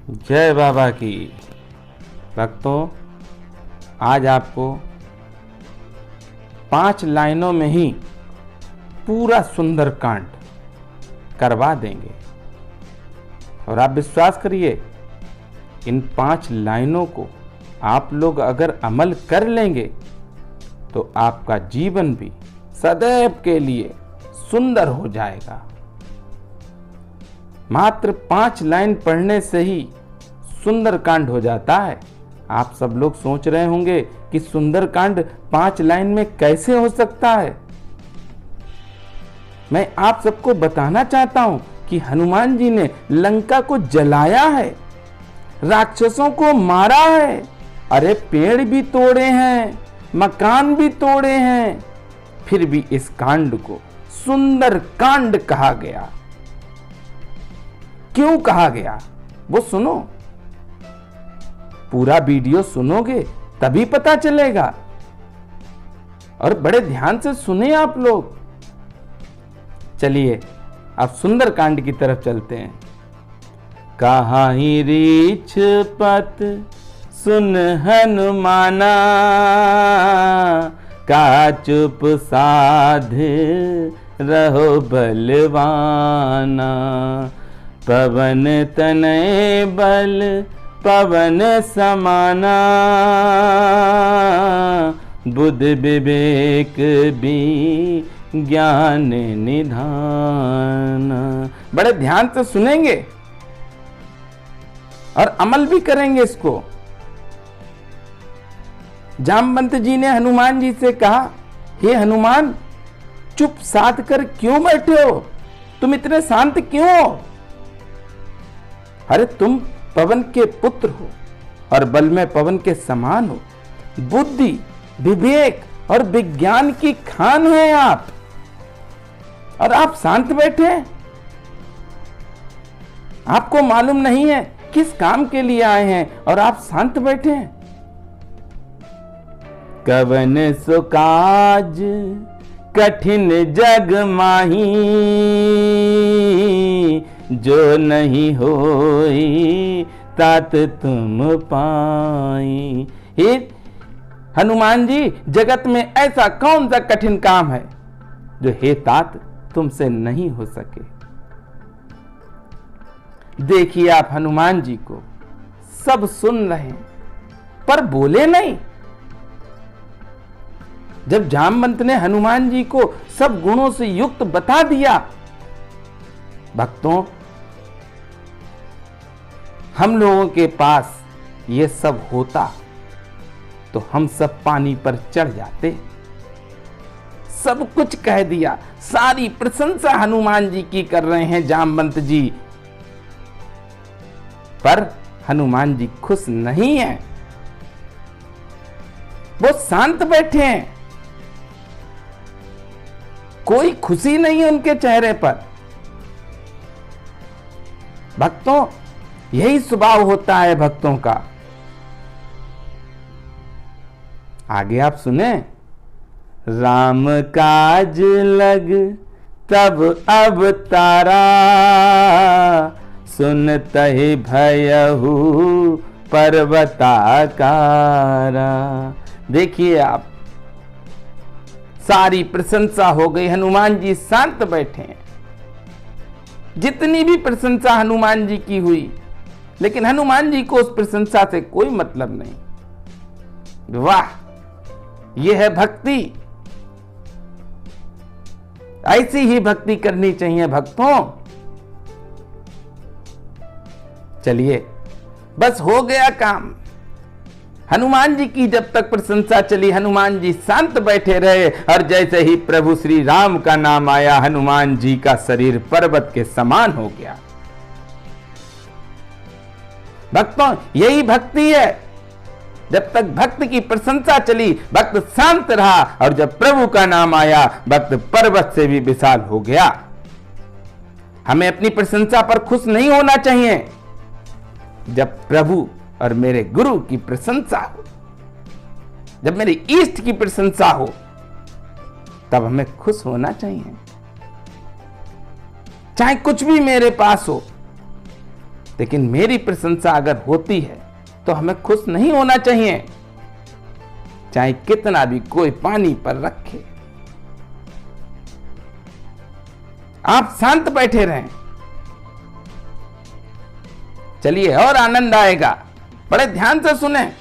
जय बाबा की। भक्तों, आज आपको 5 लाइनों में ही पूरा सुंदरकांड करवा देंगे और आप विश्वास करिए, इन 5 लाइनों को आप लोग अगर अमल कर लेंगे तो आपका जीवन भी सदैव के लिए सुंदर हो जाएगा। मात्र 5 लाइन पढ़ने से ही सुंदरकांड हो जाता है। आप सब लोग सोच रहे होंगे कि सुंदरकांड 5 लाइन में कैसे हो सकता है। मैं आप सबको बताना चाहता हूं कि हनुमान जी ने लंका को जलाया है, राक्षसों को मारा है, अरे पेड़ भी तोड़े हैं, मकान भी तोड़े हैं, फिर भी इस कांड को सुंदर कांड कहा गया। क्यों कहा गया वो सुनो, पूरा वीडियो सुनोगे तभी पता चलेगा और बड़े ध्यान से सुने आप लोग। चलिए अब सुंदर कांड की तरफ चलते हैं। कहाँ ही रीछ पत सुन हनुमाना, का चुप साध रहो बलवाना, पवन तनय बल पवन समाना, बुद्ध विवेक भी ज्ञान निधान। बड़े ध्यान से सुनेंगे और अमल भी करेंगे इसको। जामवंत जी ने हनुमान जी से कहा, हे हनुमान, चुप साध कर क्यों बैठे हो? तुम इतने शांत क्यों हो? अरे तुम पवन के पुत्र हो और बल में पवन के समान हो, बुद्धि विवेक और विज्ञान की खान है आप, और आप शांत बैठे। आपको मालूम नहीं है किस काम के लिए आए हैं और आप शांत बैठे हैं। कवन सो काज कठिन जग माही, जो नहीं होई तात तुम पाई। हे हनुमान जी, जगत में ऐसा कौन सा कठिन काम है जो हे तात तुमसे नहीं हो सके। देखिए आप हनुमान जी को सब सुन रहे हैं पर बोले नहीं। जब जामवंत ने हनुमान जी को सब गुणों से युक्त बता दिया, भक्तों, हम लोगों के पास ये सब होता तो हम सब पानी पर चढ़ जाते। सब कुछ कह दिया, सारी प्रशंसा हनुमान जी की कर रहे हैं जामवंत जी, पर हनुमान जी खुश नहीं हैं। वो शांत बैठे हैं, कोई खुशी नहीं है उनके चेहरे पर। भक्तों, यही स्वभाव होता है भक्तों का। आगे आप सुने, राम काज लग तब अवतारा, सुनतहि भयहु पर्वताकारा। देखिए आप, सारी प्रशंसा हो गई, हनुमान जी शांत बैठे हैं। जितनी भी प्रशंसा हनुमान जी की हुई, लेकिन हनुमान जी को उस प्रशंसा से कोई मतलब नहीं। वाह, यह है भक्ति। ऐसी ही भक्ति करनी चाहिए भक्तों। चलिए, बस हो गया काम। हनुमान जी की जब तक प्रशंसा चली, हनुमान जी शांत बैठे रहे, और जैसे ही प्रभु श्री राम का नाम आया, हनुमान जी का शरीर पर्वत के समान हो गया। भक्तों, यही भक्ति है। जब तक भक्त की प्रशंसा चली, भक्त शांत रहा, और जब प्रभु का नाम आया, भक्त पर्वत से भी विशाल हो गया। हमें अपनी प्रशंसा पर खुश नहीं होना चाहिए। जब प्रभु और मेरे गुरु की प्रशंसा हो, जब मेरे इष्ट की प्रशंसा हो, तब हमें खुश होना चाहिए। चाहे कुछ भी मेरे पास हो, लेकिन मेरी प्रशंसा अगर होती है तो हमें खुश नहीं होना चाहिए, चाहे कितना भी कोई पानी पर रखे। आप शांत बैठे रहें, चलिए और आनंद आएगा। बड़े ध्यान से सुने,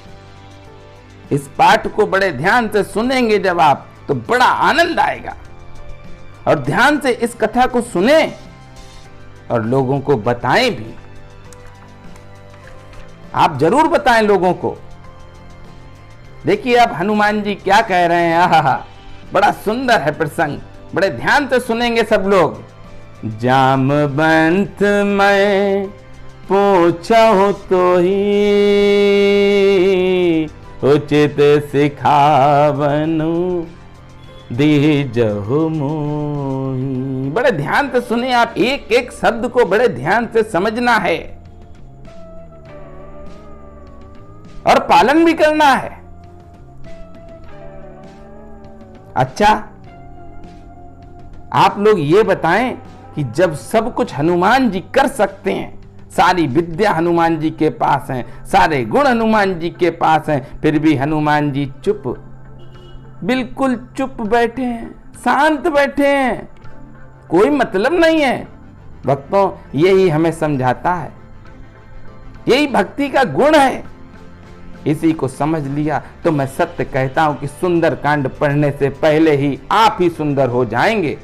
इस पाठ को बड़े ध्यान से सुनेंगे जब आप, तो बड़ा आनंद आएगा। और ध्यान से इस कथा को सुने और लोगों को बताएं भी। आप जरूर बताएं लोगों को। देखिए अब हनुमान जी क्या कह रहे हैं। आहा, बड़ा सुंदर है प्रसंग, बड़े ध्यान से सुनेंगे सब लोग। जामवंत मैं पूछो तो ही उचित सिखावनु दीजहु मोहि। बड़े ध्यान से सुने आप, एक एक शब्द को बड़े ध्यान से समझना है और पालन भी करना है। अच्छा, आप लोग ये बताएं कि जब सब कुछ हनुमान जी कर सकते हैं, सारी विद्या हनुमान जी के पास है, सारे गुण हनुमान जी के पास हैं, फिर भी हनुमान जी चुप, बिल्कुल चुप बैठे हैं, शांत बैठे हैं, कोई मतलब नहीं है। भक्तों, यही हमें समझाता है, यही भक्ति का गुण है। इसी को समझ लिया तो मैं सत्य कहता हूं कि सुंदर कांड पढ़ने से पहले ही आप ही सुंदर हो जाएंगे।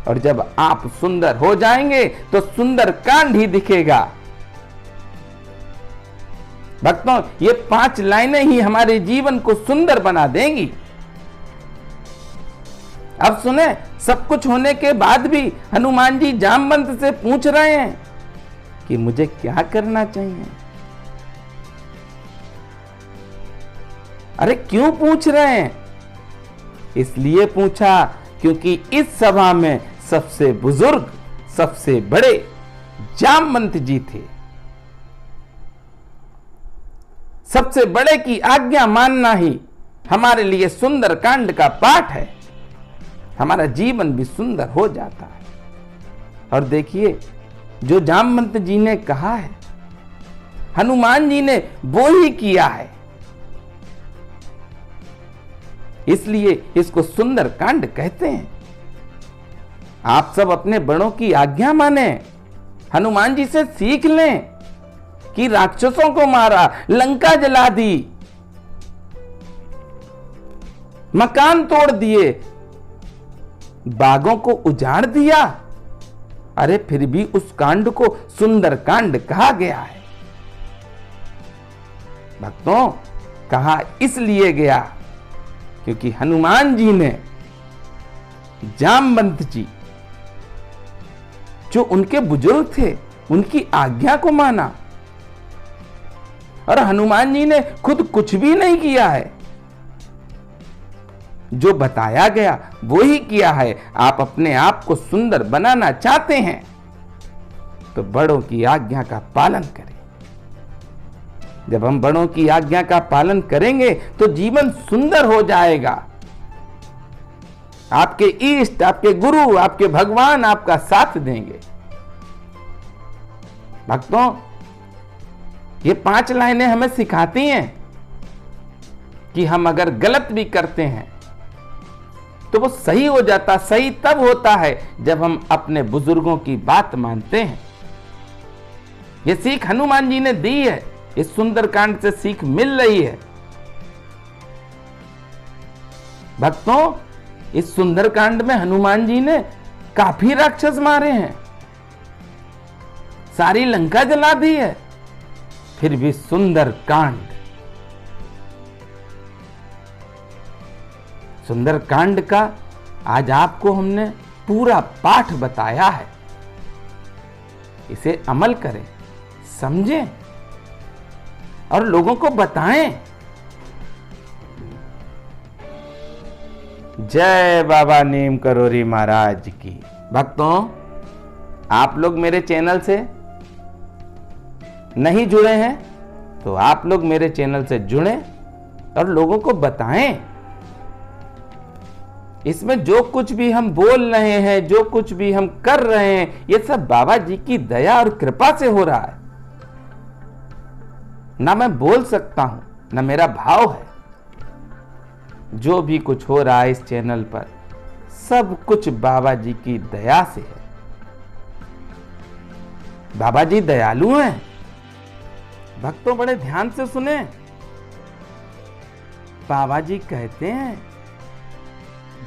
और जब आप सुंदर हो जाएंगे तो सुंदर कांड ही दिखेगा। भक्तों, ये 5 लाइनें ही हमारे जीवन को सुंदर बना देंगी। अब सुने, सब कुछ होने के बाद भी हनुमान जी जामवंत से पूछ रहे हैं कि मुझे क्या करना चाहिए। अरे क्यों पूछ रहे हैं? इसलिए पूछा क्योंकि इस सभा में सबसे बुजुर्ग, सबसे बड़े जामवंत जी थे। सबसे बड़े की आज्ञा मानना ही हमारे लिए सुंदर कांड का पाठ है। हमारा जीवन भी सुंदर हो जाता है। और देखिए, जो जामवंत जी ने कहा है, हनुमान जी ने वो ही किया है। इसलिए इसको सुंदर कांड कहते हैं। आप सब अपने बड़ों की आज्ञा माने, हनुमान जी से सीख लें कि राक्षसों को मारा, लंका जला दी, मकान तोड़ दिए, बागों को उजाड़ दिया। अरे फिर भी उस कांड को सुंदर कांड कहा गया है। भक्तों, कहा इसलिए गया क्योंकि हनुमान जी ने जामवंत जी, जो उनके बुजुर्ग थे, उनकी आज्ञा को माना। और हनुमान जी ने खुद कुछ भी नहीं किया है, जो बताया गया वो ही किया है। आप अपने आप को सुंदर बनाना चाहते हैं तो बड़ों की आज्ञा का पालन करें। जब हम बड़ों की आज्ञा का पालन करेंगे तो जीवन सुंदर हो जाएगा। आपके इष्ट, आपके गुरु, आपके भगवान आपका साथ देंगे। भक्तों, ये 5 लाइनें हमें सिखाती हैं कि हम अगर गलत भी करते हैं तो वो सही हो जाता। सही तब होता है जब हम अपने बुजुर्गों की बात मानते हैं। ये सीख हनुमान जी ने दी है, इस सुंदरकांड से सीख मिल रही है। भक्तों, इस सुंदरकांड में हनुमान जी ने काफी राक्षस मारे हैं, सारी लंका जला दी है, फिर भी सुंदरकांड, सुंदरकांड का आज आपको हमने पूरा पाठ बताया है। इसे अमल करें, समझें और लोगों को बताएं। जय बाबा नीम करोरी महाराज की। भक्तों, आप लोग मेरे चैनल से नहीं जुड़े हैं तो आप लोग मेरे चैनल से जुड़ें और लोगों को बताएं इसमें जो कुछ भी हम बोल रहे हैं, जो कुछ भी हम कर रहे हैं, ये सब बाबा जी की दया और कृपा से हो रहा है। ना मैं बोल सकता हूं, ना मेरा भाव है। जो भी कुछ हो रहा है इस चैनल पर, सब कुछ बाबा जी की दया से है। बाबा जी दयालु हैं। भक्तों बड़े ध्यान से सुने। बाबा जी कहते हैं,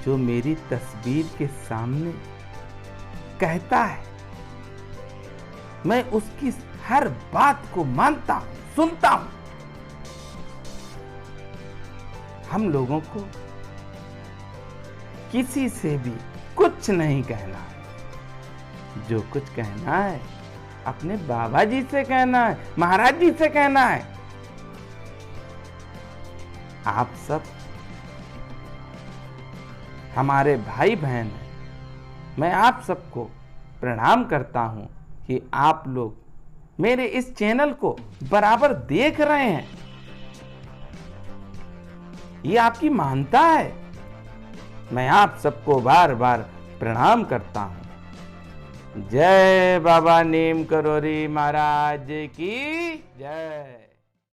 जो मेरी तस्वीर के सामने कहता है, मैं उसकी हर बात को मानता हूं, सुनता हूं। हम लोगों को किसी से भी कुछ नहीं कहना है। जो कुछ कहना है अपने बाबा जी से कहना है, महाराज जी से कहना है। आप सब हमारे भाई बहन हैं। मैं आप सबको प्रणाम करता हूं कि आप लोग मेरे इस चैनल को बराबर देख रहे हैं। ये आपकी मानता है। मैं आप सबको बार बार प्रणाम करता हूं। जय बाबा नीम करोरी महाराज की जय।